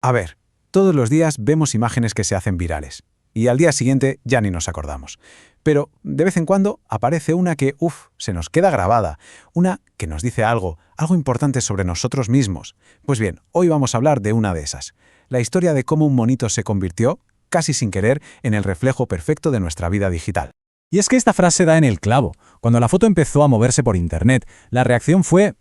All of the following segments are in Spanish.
A ver, todos los días vemos imágenes que se hacen virales. Y al día siguiente ya ni nos acordamos. Pero de vez en cuando aparece una que, se nos queda grabada. Una que nos dice algo importante sobre nosotros mismos. Pues bien, hoy vamos a hablar de una de esas. La historia de cómo un monito se convirtió, casi sin querer, en el reflejo perfecto de nuestra vida digital. Y es que esta frase da en el clavo. Cuando la foto empezó a moverse por internet, la reacción fue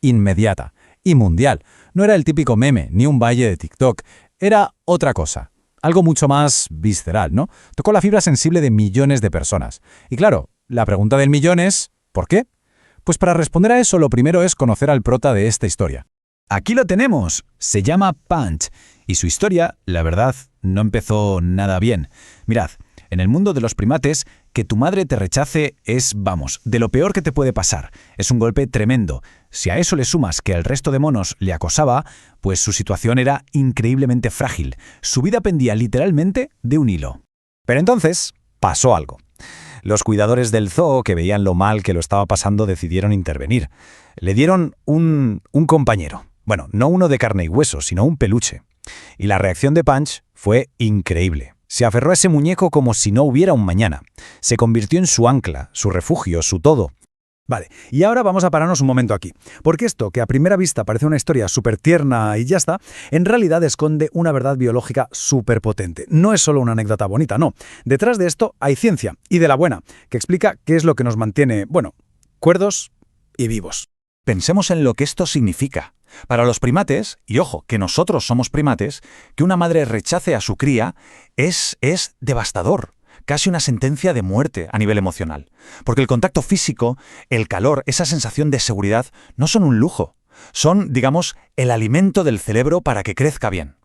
inmediata y mundial. No era el típico meme, ni un baile de TikTok. Era otra cosa. Algo mucho más visceral, ¿no? Tocó la fibra sensible de millones de personas. Y claro, la pregunta del millón es ¿por qué? Pues para responder a eso, lo primero es conocer al prota de esta historia. Aquí lo tenemos. Se llama Punch. Y su historia, la verdad, no empezó nada bien. Mirad, en el mundo de los primates, que tu madre te rechace es, de lo peor que te puede pasar. Es un golpe tremendo. Si a eso le sumas que el resto de monos le acosaba, pues su situación era increíblemente frágil. Su vida pendía literalmente de un hilo. Pero entonces pasó algo. Los cuidadores del zoo, que veían lo mal que lo estaba pasando, decidieron intervenir. Le dieron un compañero. Bueno, no uno de carne y hueso, sino un peluche. Y la reacción de Punch fue increíble. Se aferró a ese muñeco como si no hubiera un mañana. Se convirtió en su ancla, su refugio, su todo. Vale, y ahora vamos a pararnos un momento aquí. Porque esto, que a primera vista parece una historia súper tierna y ya está, en realidad esconde una verdad biológica súper potente. No es solo una anécdota bonita, no. Detrás de esto hay ciencia, y de la buena, que explica qué es lo que nos mantiene, cuerdos y vivos. Pensemos en lo que esto significa. Para los primates, y ojo, que nosotros somos primates, que una madre rechace a su cría es devastador. Casi una sentencia de muerte a nivel emocional. Porque el contacto físico, el calor, esa sensación de seguridad, no son un lujo. Son, el alimento del cerebro para que crezca bien.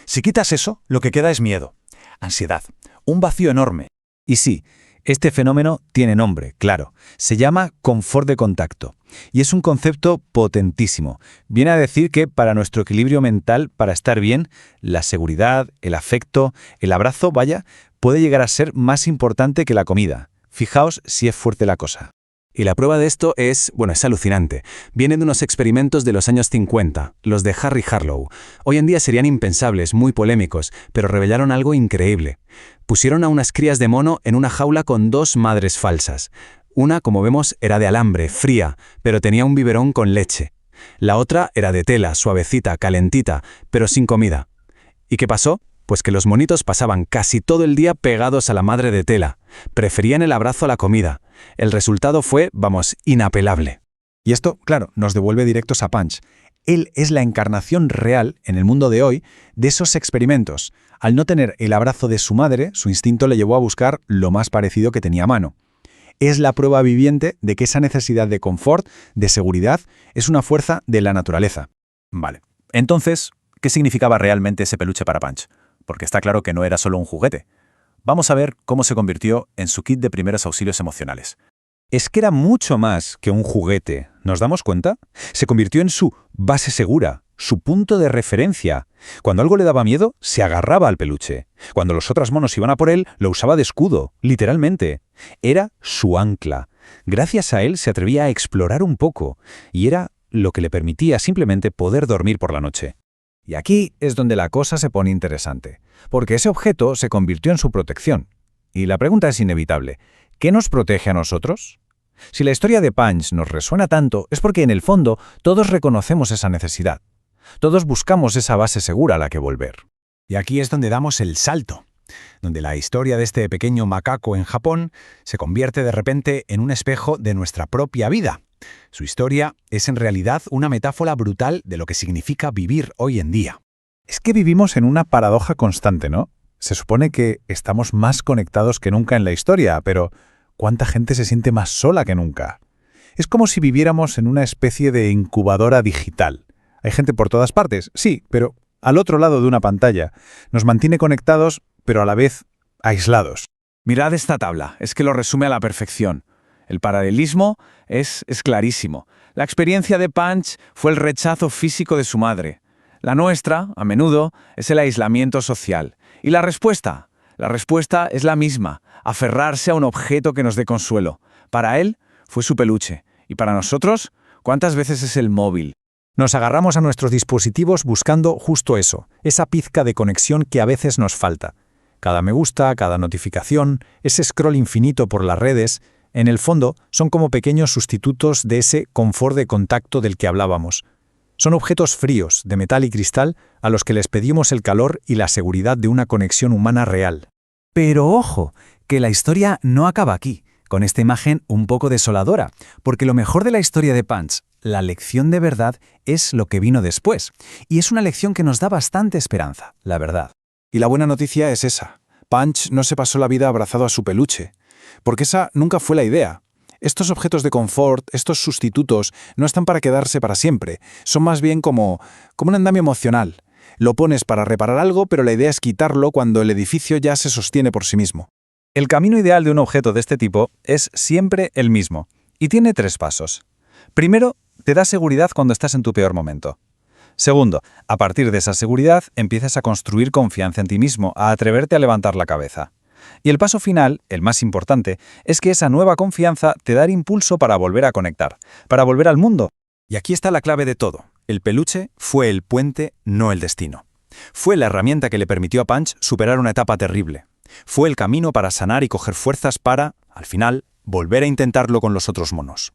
Si quitas eso, lo que queda es miedo, ansiedad, un vacío enorme. Y sí, este fenómeno tiene nombre, claro. Se llama confort de contacto. Y es un concepto potentísimo. Viene a decir que para nuestro equilibrio mental, para estar bien, la seguridad, el afecto, el abrazo, puede llegar a ser más importante que la comida. Fijaos si es fuerte la cosa. Y la prueba de esto es alucinante. Viene de unos experimentos de los años 50, los de Harry Harlow. Hoy en día serían impensables, muy polémicos, pero revelaron algo increíble. Pusieron a unas crías de mono en una jaula con dos madres falsas. Una, como vemos, era de alambre, fría, pero tenía un biberón con leche. La otra era de tela, suavecita, calentita, pero sin comida. ¿Y qué pasó? Pues que los monitos pasaban casi todo el día pegados a la madre de tela. Preferían el abrazo a la comida. El resultado fue, inapelable. Y esto, claro, nos devuelve directos a Punch. Él es la encarnación real, en el mundo de hoy, de esos experimentos. Al no tener el abrazo de su madre, su instinto le llevó a buscar lo más parecido que tenía a mano. Es la prueba viviente de que esa necesidad de confort, de seguridad, es una fuerza de la naturaleza. Vale. Entonces, ¿qué significaba realmente ese peluche para Punch? Porque está claro que no era solo un juguete. Vamos a ver cómo se convirtió en su kit de primeros auxilios emocionales. Es que era mucho más que un juguete, ¿nos damos cuenta? Se convirtió en su base segura, su punto de referencia. Cuando algo le daba miedo, se agarraba al peluche. Cuando los otros monos iban a por él, lo usaba de escudo, literalmente. Era su ancla. Gracias a él se atrevía a explorar un poco, y era lo que le permitía simplemente poder dormir por la noche. Y aquí es donde la cosa se pone interesante, porque ese objeto se convirtió en su protección. Y la pregunta es inevitable. ¿Qué nos protege a nosotros? Si la historia de Punch nos resuena tanto, es porque en el fondo todos reconocemos esa necesidad. Todos buscamos esa base segura a la que volver. Y aquí es donde damos el salto, donde la historia de este pequeño macaco en Japón se convierte de repente en un espejo de nuestra propia vida. Su historia es en realidad una metáfora brutal de lo que significa vivir hoy en día. Es que vivimos en una paradoja constante, ¿no? Se supone que estamos más conectados que nunca en la historia, pero ¿cuánta gente se siente más sola que nunca? Es como si viviéramos en una especie de incubadora digital. Hay gente por todas partes, sí, pero al otro lado de una pantalla. Nos mantiene conectados, pero a la vez aislados. Mirad esta tabla, es que lo resume a la perfección. El paralelismo es clarísimo. La experiencia de Punch fue el rechazo físico de su madre. La nuestra, a menudo, es el aislamiento social. ¿Y la respuesta? La respuesta es la misma, aferrarse a un objeto que nos dé consuelo. Para él, fue su peluche. Y para nosotros, ¿cuántas veces es el móvil? Nos agarramos a nuestros dispositivos buscando justo eso, esa pizca de conexión que a veces nos falta. Cada me gusta, cada notificación, ese scroll infinito por las redes, en el fondo son como pequeños sustitutos de ese confort de contacto del que hablábamos. Son objetos fríos, de metal y cristal, a los que les pedimos el calor y la seguridad de una conexión humana real. Pero ojo, que la historia no acaba aquí, con esta imagen un poco desoladora, porque lo mejor de la historia de Punch, la lección de verdad, es lo que vino después. Y es una lección que nos da bastante esperanza, la verdad. Y la buena noticia es esa. Punch no se pasó la vida abrazado a su peluche, porque esa nunca fue la idea. Estos objetos de confort, estos sustitutos, no están para quedarse para siempre. Son más bien como un andamio emocional. Lo pones para reparar algo, pero la idea es quitarlo cuando el edificio ya se sostiene por sí mismo. El camino ideal de un objeto de este tipo es siempre el mismo, y tiene 3 pasos. Primero, te da seguridad cuando estás en tu peor momento. Segundo, a partir de esa seguridad empiezas a construir confianza en ti mismo, a atreverte a levantar la cabeza. Y el paso final, el más importante, es que esa nueva confianza te da el impulso para volver a conectar, para volver al mundo. Y aquí está la clave de todo. El peluche fue el puente, no el destino. Fue la herramienta que le permitió a Punch superar una etapa terrible. Fue el camino para sanar y coger fuerzas para, al final, volver a intentarlo con los otros monos.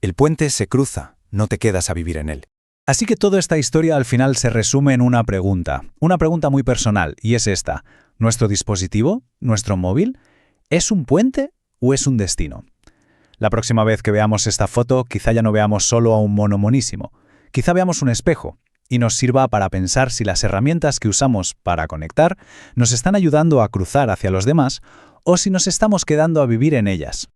El puente se cruza, no te quedas a vivir en él. Así que toda esta historia al final se resume en una pregunta muy personal, y es esta. ¿Nuestro dispositivo, nuestro móvil, es un puente o es un destino? La próxima vez que veamos esta foto, quizá ya no veamos solo a un mono monísimo. Quizá veamos un espejo y nos sirva para pensar si las herramientas que usamos para conectar nos están ayudando a cruzar hacia los demás o si nos estamos quedando a vivir en ellas.